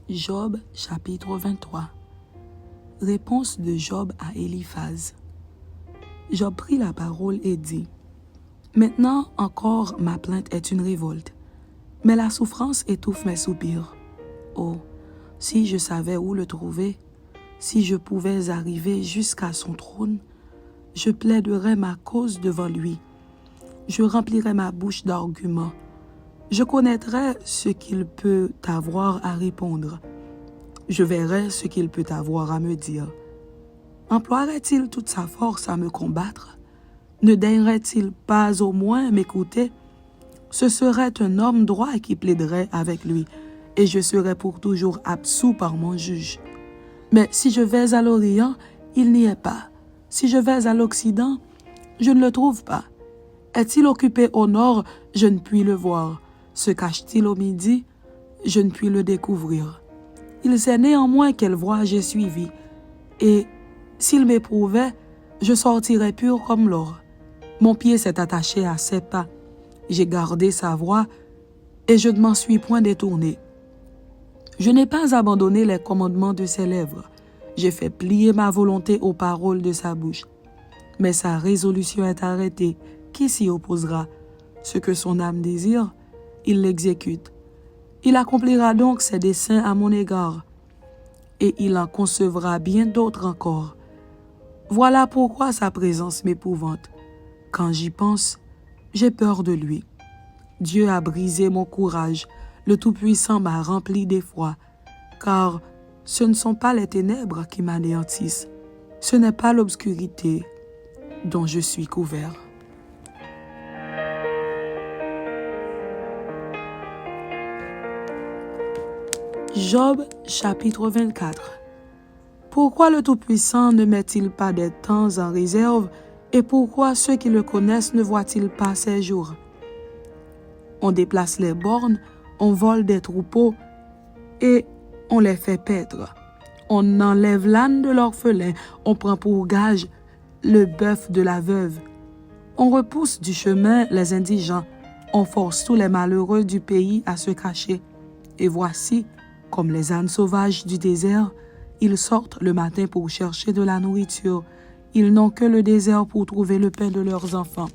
Job chapitre 23. Réponse de Job à Éliphaz. Job prit la parole et dit: Maintenant encore ma plainte est une révolte, mais la souffrance étouffe mes soupirs. Oh, si je savais où le trouver, si je pouvais arriver jusqu'à son trône, je plaiderais ma cause devant lui. Je remplirais ma bouche d'arguments. Je connaîtrais ce qu'il peut avoir à répondre. Je verrai ce qu'il peut avoir à me dire. Emploierait-il toute sa force à me combattre? Ne daignerait-il pas au moins m'écouter? Ce serait un homme droit qui plaiderait avec lui, et je serais pour toujours absous par mon juge. Mais si je vais à l'Orient, il n'y est pas. Si je vais à l'Occident, je ne le trouve pas. Est-il occupé au nord? Je ne puis le voir. Se cache-t-il au midi? Je ne puis le découvrir. Il sait néanmoins quelle voie j'ai suivie, et s'il m'éprouvait, je sortirais pur comme l'or. Mon pied s'est attaché à ses pas. J'ai gardé sa voie, et je ne m'en suis point détourné. Je n'ai pas abandonné les commandements de ses lèvres. J'ai fait plier ma volonté aux paroles de sa bouche. Mais sa résolution est arrêtée. Qui s'y opposera? Ce que son âme désire, il l'exécute. Il accomplira donc ses desseins à mon égard, et il en concevra bien d'autres encore. Voilà pourquoi sa présence m'épouvante. Quand j'y pense, j'ai peur de lui. Dieu a brisé mon courage, le Tout-Puissant m'a rempli d'effroi, car ce ne sont pas les ténèbres qui m'anéantissent, ce n'est pas l'obscurité dont je suis couvert. Job chapitre 24. Pourquoi le Tout-Puissant ne met-il pas des temps en réserve, et pourquoi ceux qui le connaissent ne voient-ils pas ses jours? On déplace les bornes, on vole des troupeaux, et on les fait paître. On enlève l'âne de l'orphelin, on prend pour gage le bœuf de la veuve. On repousse du chemin les indigents, on force tous les malheureux du pays à se cacher. Et voici, comme les ânes sauvages du désert, ils sortent le matin pour chercher de la nourriture. Ils n'ont que le désert pour trouver le pain de leurs enfants.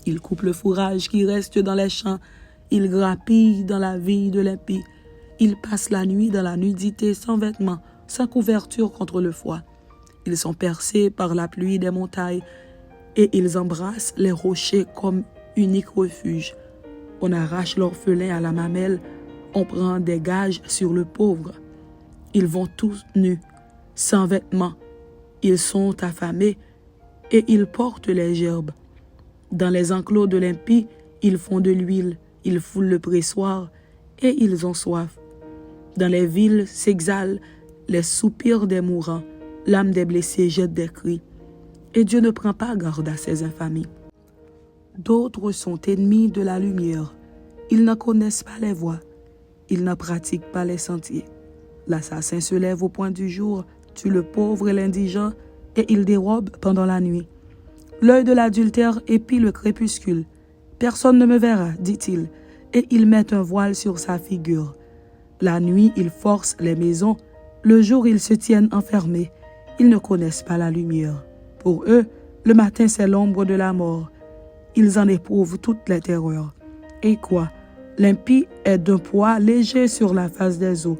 Ils coupent le fourrage qui reste dans les champs. Ils grappillent dans la vigne de l'impie. Ils passent la nuit dans la nudité sans vêtements, sans couverture contre le froid. Ils sont percés par la pluie des montagnes et ils embrassent les rochers comme unique refuge. On arrache l'orphelin à la mamelle. On prend des gages sur le pauvre. Ils vont tous nus, sans vêtements. Ils sont affamés et ils portent les gerbes. Dans les enclos de l'impie, ils font de l'huile, ils foulent le pressoir et ils ont soif. Dans les villes s'exhalent les soupirs des mourants, l'âme des blessés jette des cris. Et Dieu ne prend pas garde à ces infamies. D'autres sont ennemis de la lumière. Ils ne connaissent pas les voies. Ils ne pratiquent pas les sentiers. L'assassin se lève au point du jour, tue le pauvre et l'indigent, et il dérobe pendant la nuit. L'œil de l'adultère épie le crépuscule. Personne ne me verra, dit-il, et il met un voile sur sa figure. La nuit, ils forcent les maisons. Le jour, ils se tiennent enfermés. Ils ne connaissent pas la lumière. Pour eux, le matin, c'est l'ombre de la mort. Ils en éprouvent toutes les terreurs. Et quoi? L'impie est d'un poids léger sur la face des eaux.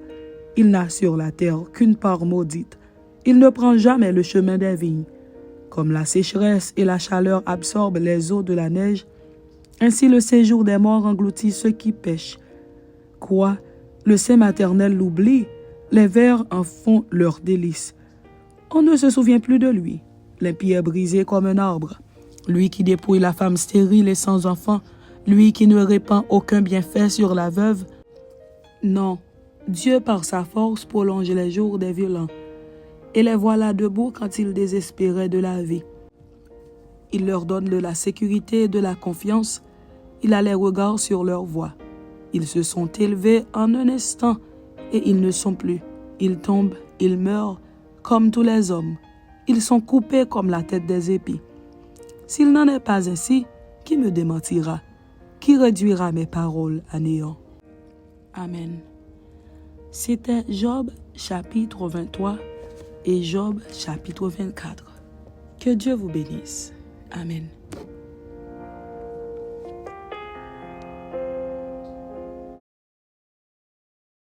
Il n'a sur la terre qu'une part maudite. Il ne prend jamais le chemin des vignes. Comme la sécheresse et la chaleur absorbent les eaux de la neige, ainsi le séjour des morts engloutit ceux qui pêchent. Quoi? Le sein maternel l'oublie, les vers en font leur délice. On ne se souvient plus de lui. L'impie est brisé comme un arbre. Lui qui dépouille la femme stérile et sans enfant, lui qui ne répand aucun bienfait sur la veuve. Non, Dieu par sa force prolonge les jours des violents, et les voilà debout quand ils désespéraient de la vie. Il leur donne de la sécurité et de la confiance, il a les regards sur leur voie. Ils se sont élevés en un instant, et ils ne sont plus. Ils tombent, ils meurent, comme tous les hommes. Ils sont coupés comme la tête des épis. S'il n'en est pas ainsi, qui me démentira? Qui réduira mes paroles à néant? Amen. C'était Job chapitre 23 et Job chapitre 24. Que Dieu vous bénisse. Amen.